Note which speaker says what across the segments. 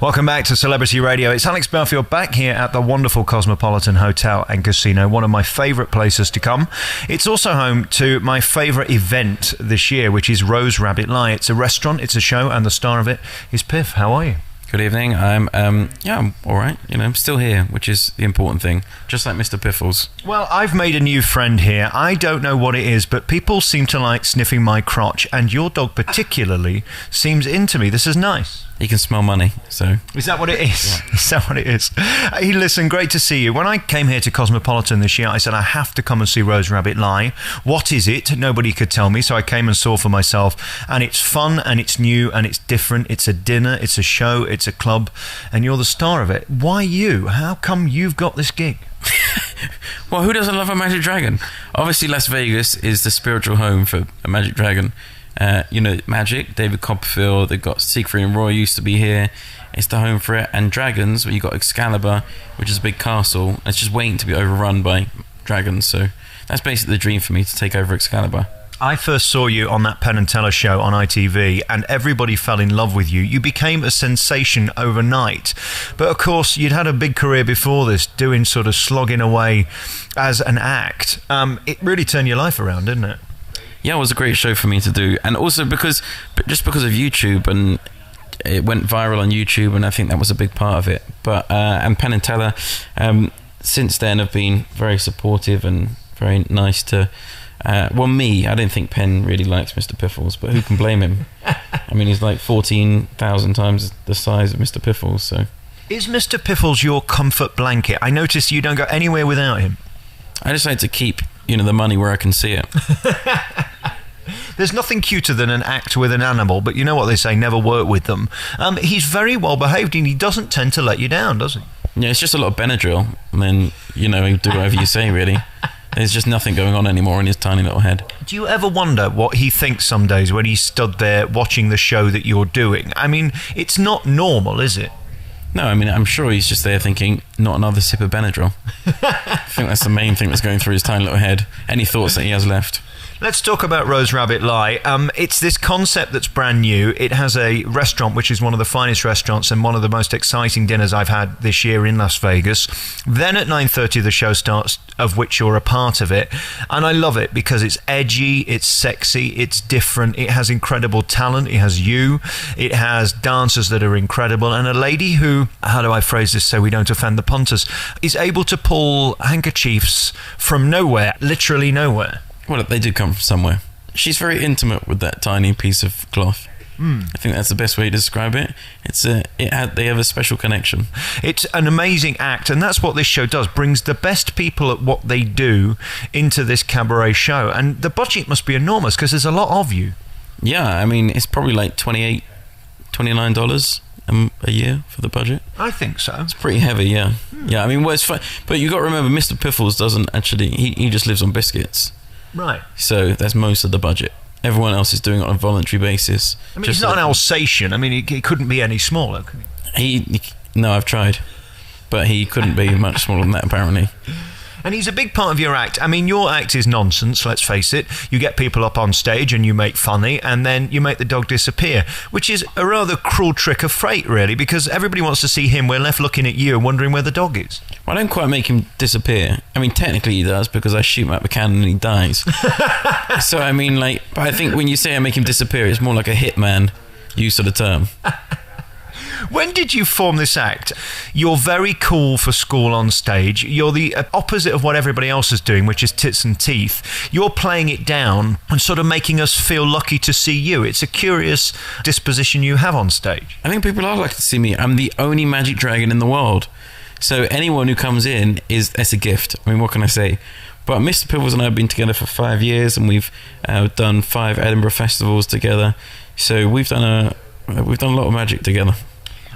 Speaker 1: Welcome back to Celebrity Radio. It's Alex Belfield back here at the wonderful Cosmopolitan Hotel and Casino, one of my favourite places to come. It's also home to my favourite event this year, which is Rose Rabbit Lie. It's a restaurant, it's a show, and the star of it is Piff. How are you?
Speaker 2: Good evening. I'm all right. I'm still here, which is the important thing. Just like Mr. Piffles.
Speaker 1: Well, I've made a new friend here. I don't know what it is, but people seem to like sniffing my crotch, and your dog particularly seems into me. This is nice.
Speaker 2: He can smell money, so...
Speaker 1: Is that what it is? Yeah. Is that what it is? Hey, listen, great to see you. When I came here to Cosmopolitan this year, I said I have to come and see Rose Rabbit Lie. What is it? Nobody could tell me, so I came and saw for myself. And it's fun, and it's new, and it's different. It's a dinner, it's a show, it's a club, and you're the star of it. Why you? How come you've got this gig?
Speaker 2: Well, who doesn't love a magic dragon? Obviously, Las Vegas is the spiritual home for a magic dragon. Magic, David Copperfield, they've got Siegfried and Roy used to be here. It's the home for it. And dragons, where you've got Excalibur, which is a big castle. It's just waiting to be overrun by dragons. So that's basically the dream for me, to take over Excalibur.
Speaker 1: I first saw you on that Penn and Teller show on ITV, and everybody fell in love with you. You became a sensation overnight. But of course, you'd had a big career before this, doing sort of slogging away as an act. It really turned your life around, didn't it?
Speaker 2: Yeah, it was a great show for me to do, and also because of YouTube, and it went viral on YouTube, and I think that was a big part of it. But and Penn and Teller, since then, have been very supportive and very nice to. Me, I don't think Penn really likes Mr. Piffles, but who can blame him? I mean, he's like 14,000 times the size of Mr. Piffles. So,
Speaker 1: is Mr. Piffles your comfort blanket? I notice you don't go anywhere without him.
Speaker 2: I just like to keep the money where I can see it.
Speaker 1: There's nothing cuter than an act with an animal, but you know what they say, never work with them. He's very well behaved, and he doesn't tend to let you down, does he?
Speaker 2: Yeah, it's just a lot of Benadryl, and then, he'll do whatever you say, really. There's just nothing going on anymore in his tiny little head.
Speaker 1: Do you ever wonder what he thinks some days when he's stood there watching the show that you're doing? I mean, it's not normal, is it?
Speaker 2: No, I mean, I'm sure he's just there thinking, not another sip of Benadryl. I think that's the main thing that's going through his tiny little head. Any thoughts that he has left?
Speaker 1: Let's talk about Rose Rabbit Lie. It's this concept that's brand new. It has a restaurant, which is one of the finest restaurants and one of the most exciting dinners I've had this year in Las Vegas. Then at 9:30, the show starts, of which you're a part of it. And I love it because it's edgy, it's sexy, it's different. It has incredible talent. It has you. It has dancers that are incredible. And a lady who, how do I phrase this so we don't offend the punters, is able to pull handkerchiefs from nowhere, literally nowhere.
Speaker 2: Well, they do come from somewhere. She's very intimate with that tiny piece of cloth. I think that's the best way to describe it. They have a special connection.
Speaker 1: It's an amazing act, and that's what this show does. Brings the best people at what they do into this cabaret show. And the budget must be enormous because there's a lot of you.
Speaker 2: Yeah, I mean, it's probably like $29 a year for the budget.
Speaker 1: I think so.
Speaker 2: It's pretty heavy, yeah. Yeah, I mean, well, it's fun. But you got to remember, Mr. Piffles doesn't actually. He just lives on biscuits.
Speaker 1: Right.
Speaker 2: So that's most of the budget. Everyone else is doing it on a voluntary basis.
Speaker 1: I mean, he's not an Alsatian. I mean, he couldn't be any smaller, could he?
Speaker 2: No, I've tried. But he couldn't be much smaller than that, apparently.
Speaker 1: And he's a big part of your act. I mean, your act is nonsense, let's face it. You get people up on stage and you make funny, and then you make the dog disappear, which is a rather cruel trick of fate, really, because everybody wants to see him. We're left looking at you and wondering where the dog is.
Speaker 2: Well, I don't quite make him disappear. I mean, technically he does, because I shoot him out the cannon and he dies. So, I mean, but I think when you say I make him disappear, it's more like a hitman use of the term.
Speaker 1: When did you form this act? You're very cool for school on stage. You're the opposite of what everybody else is doing, which is tits and teeth. You're playing it down and sort of making us feel lucky to see you. It's a curious disposition you have on stage.
Speaker 2: I think people are lucky to see me. I'm the only magic dragon in the world. So anyone who comes in, it's a gift. I mean, what can I say? But Mr. Piffles and I have been together for 5 years, and we've done 5 Edinburgh festivals together. So we've done a lot of magic together.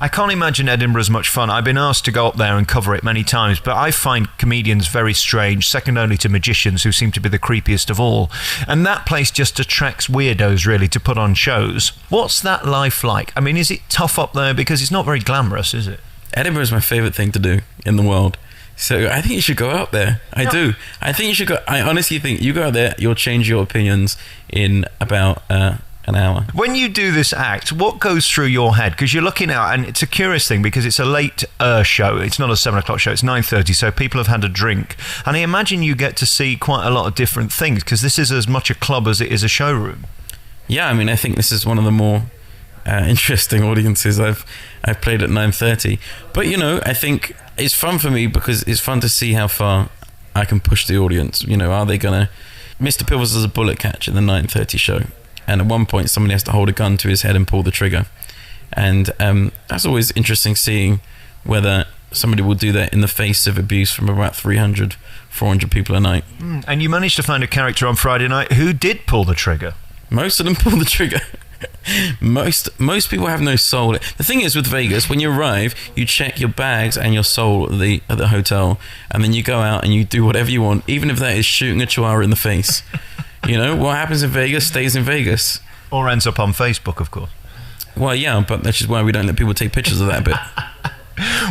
Speaker 1: I can't imagine Edinburgh's much fun. I've been asked to go up there and cover it many times, but I find comedians very strange, second only to magicians, who seem to be the creepiest of all. And that place just attracts weirdos, really, to put on shows. What's that life like? I mean, is it tough up there? Because it's not very glamorous, is it?
Speaker 2: Edinburgh is my favourite thing to do in the world. So I think you should go out there. I do. I think you should go. I honestly think you go out there, you'll change your opinions in about an hour.
Speaker 1: When you do this act, what goes through your head? Because you're looking out, and it's a curious thing because it's a late show. It's not a 7 o'clock show. It's 9:30, so people have had a drink. And I imagine you get to see quite a lot of different things because this is as much a club as it is a showroom.
Speaker 2: Yeah, I mean, I think this is one of the more interesting audiences I've played at 9:30. But, you know, I think it's fun for me because it's fun to see how far I can push the audience. You know, are they going to... Mr. Pivels is a bullet catch in the 9:30 show. And at one point, somebody has to hold a gun to his head and pull the trigger. And that's always interesting seeing whether somebody will do that in the face of abuse from about 300, 400 people a night.
Speaker 1: And you managed to find a character on Friday night who did pull the trigger.
Speaker 2: Most of them pull the trigger. Most people have no soul. The thing is with Vegas, when you arrive, you check your bags and your soul at the hotel, and then you go out and you do whatever you want, even if that is shooting a chihuahua in the face. You know, what happens in Vegas stays in Vegas.
Speaker 1: Or ends up on Facebook, of course.
Speaker 2: Well, yeah, but that's just why we don't let people take pictures of that bit.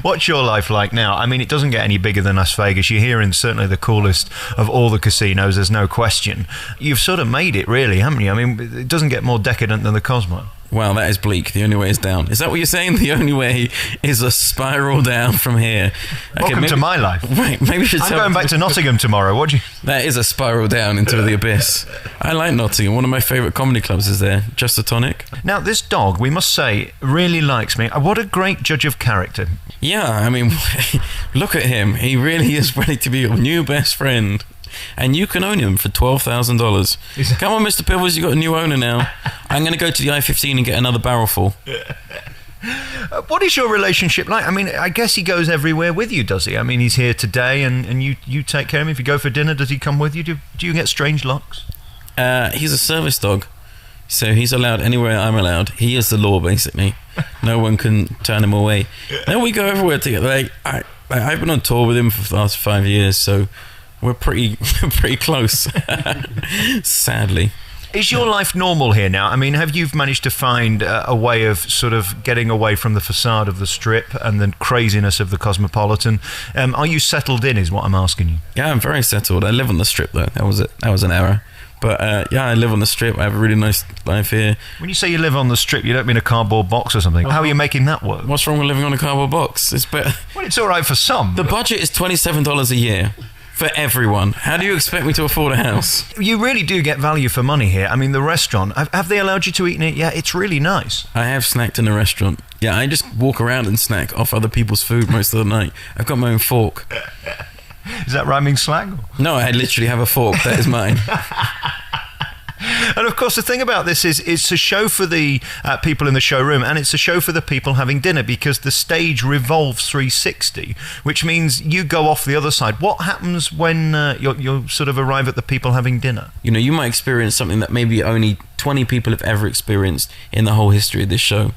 Speaker 1: What's your life like now? I mean, it doesn't get any bigger than Las Vegas. You're here in certainly the coolest of all the casinos, there's no question. You've sort of made it, really, haven't you? I mean, it doesn't get more decadent than the Cosmo.
Speaker 2: Wow, that is bleak. The only way is down. Is that what you're saying? The only way is a spiral down from here. Okay,
Speaker 1: Welcome to my life.
Speaker 2: Right, maybe we should
Speaker 1: I'm going back to Nottingham tomorrow. What do you...
Speaker 2: That is a spiral down into the abyss. I like Nottingham. One of my favourite comedy clubs is there. Just a Tonic.
Speaker 1: Now, this dog, we must say, really likes me. What a great judge of character.
Speaker 2: Yeah, I mean, look at him. He really is ready to be your new best friend. And you can own him for $12,000. Come on, Mr. Pivels, you got a new owner now. I'm going to go to the I-15 and get another barrel full.
Speaker 1: What is your relationship like? I mean, I guess he goes everywhere with you, does he? I mean, he's here today and you take care of him. If you go for dinner, does he come with you? Do you get strange looks?
Speaker 2: He's a service dog. So he's allowed anywhere I'm allowed. He is the law, basically. No one can turn him away. Then we go everywhere together. I've been on tour with him for the last 5 years, so... We're pretty close, sadly.
Speaker 1: Is your life normal here now? I mean, have you managed to find a way of sort of getting away from the facade of the Strip and the craziness of the Cosmopolitan? Are you settled in, is what I'm asking you?
Speaker 2: Yeah, I'm very settled. I live on the Strip, though. That was an error. But yeah, I live on the Strip. I have a really nice life here.
Speaker 1: When you say you live on the Strip, you don't mean a cardboard box or something. How are you making that work?
Speaker 2: What's wrong with living on a cardboard box? It's better.
Speaker 1: Well, it's all right for some.
Speaker 2: The budget is $27 a year. For everyone. How do you expect me to afford a house?
Speaker 1: You really do get value for money here. I mean, the restaurant, have they allowed you to eat in it? Yeah, it's really nice.
Speaker 2: I have snacked in a restaurant. Yeah, I just walk around and snack off other people's food most of the night. I've got my own fork.
Speaker 1: Is that rhyming slang?
Speaker 2: No, I literally have a fork. That is mine.
Speaker 1: And of course, the thing about this is it's a show for the people in the showroom, and it's a show for the people having dinner, because the stage revolves 360, which means you go off the other side. What happens when you sort of arrive at the people having dinner?
Speaker 2: You know, you might experience something that maybe only 20 people have ever experienced in the whole history of this show.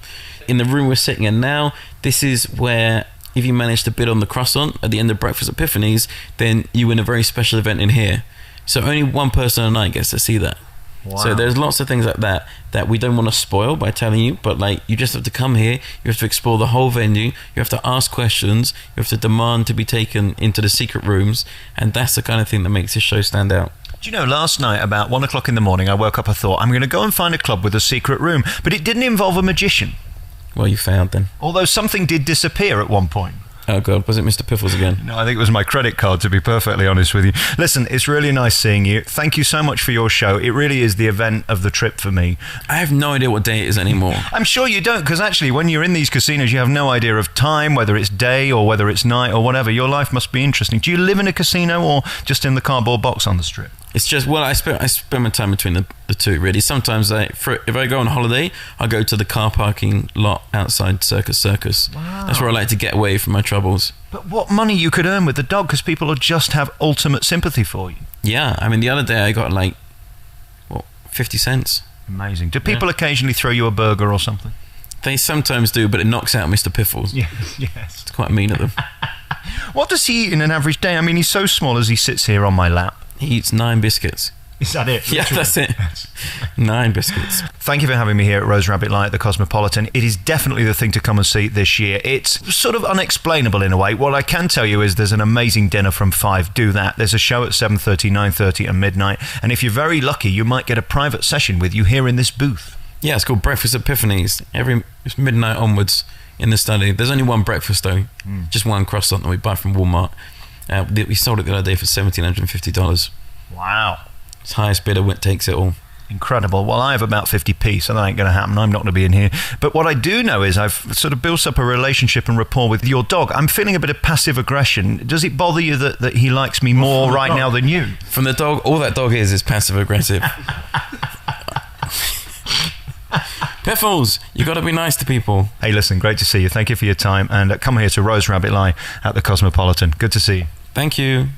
Speaker 2: In the room we're sitting in now, this is where... If you manage to bid on the croissant at the end of Breakfast Epiphanies, then you win a very special event in here. So only one person a night gets to see that. Wow. So there's lots of things like that we don't want to spoil by telling you, but like, you just have to come here, you have to explore the whole venue, you have to ask questions, you have to demand to be taken into the secret rooms, and that's the kind of thing that makes this show stand out.
Speaker 1: Do you know, last night about 1 o'clock in the morning, I woke up, I thought, I'm going to go and find a club with a secret room, but it didn't involve a magician.
Speaker 2: Well, you failed then.
Speaker 1: Although something did disappear at one point.
Speaker 2: Oh God, was it Mr. Piffles again?
Speaker 1: No, I think it was my credit card, to be perfectly honest with you. Listen, it's really nice seeing you. Thank you so much for your show. It really is the event of the trip for me.
Speaker 2: I have no idea what day it is anymore.
Speaker 1: I'm sure you don't, because actually when you're in these casinos, you have no idea of time, whether it's day or whether it's night or whatever. Your life must be interesting. Do you live in a casino or just in the cardboard box on the Strip?
Speaker 2: It's just, well, I spend my time between the two, really. Sometimes if I go on holiday, I go to the car parking lot outside Circus. Wow. That's where I like to get away from my troubles.
Speaker 1: But what money you could earn with the dog, because people will just have ultimate sympathy for you.
Speaker 2: Yeah, I mean, the other day I got 50 cents.
Speaker 1: Amazing. Do people occasionally throw you a burger or something?
Speaker 2: They sometimes do, but it knocks out Mr. Piffles.
Speaker 1: Yes.
Speaker 2: It's quite mean of them.
Speaker 1: What does he eat in an average day? I mean, he's so small as he sits here on my lap.
Speaker 2: He eats 9 biscuits.
Speaker 1: Is that it?
Speaker 2: Yeah, that's it. 9 biscuits.
Speaker 1: Thank you for having me here at Rose Rabbit Light at the Cosmopolitan. It is definitely the thing to come and see this year. It's sort of unexplainable in a way. What I can tell you is there's an amazing dinner from 5. Do that. There's a show at 7:30, 9:30 and midnight. And if you're very lucky, you might get a private session with you here in this booth.
Speaker 2: Yeah, it's called Breakfast Epiphanies. It's midnight onwards in the study. There's only one breakfast though, just one croissant that we buy from Walmart. We sold it the other day for $1,750.
Speaker 1: Wow.
Speaker 2: It's highest bidder takes it all.
Speaker 1: Incredible. Well, I have about 50p, so that ain't going to happen. I'm not going to be in here. But what I do know is I've sort of built up a relationship and rapport with your dog. I'm feeling a bit of passive aggression. Does it bother you that he likes me more right now than you?
Speaker 2: From the dog, all that dog is passive aggressive. Piffles, you got to be nice to people.
Speaker 1: Hey, listen, great to see you. Thank you for your time. And come here to Rose Rabbit Lie at the Cosmopolitan. Good to see you.
Speaker 2: Thank you.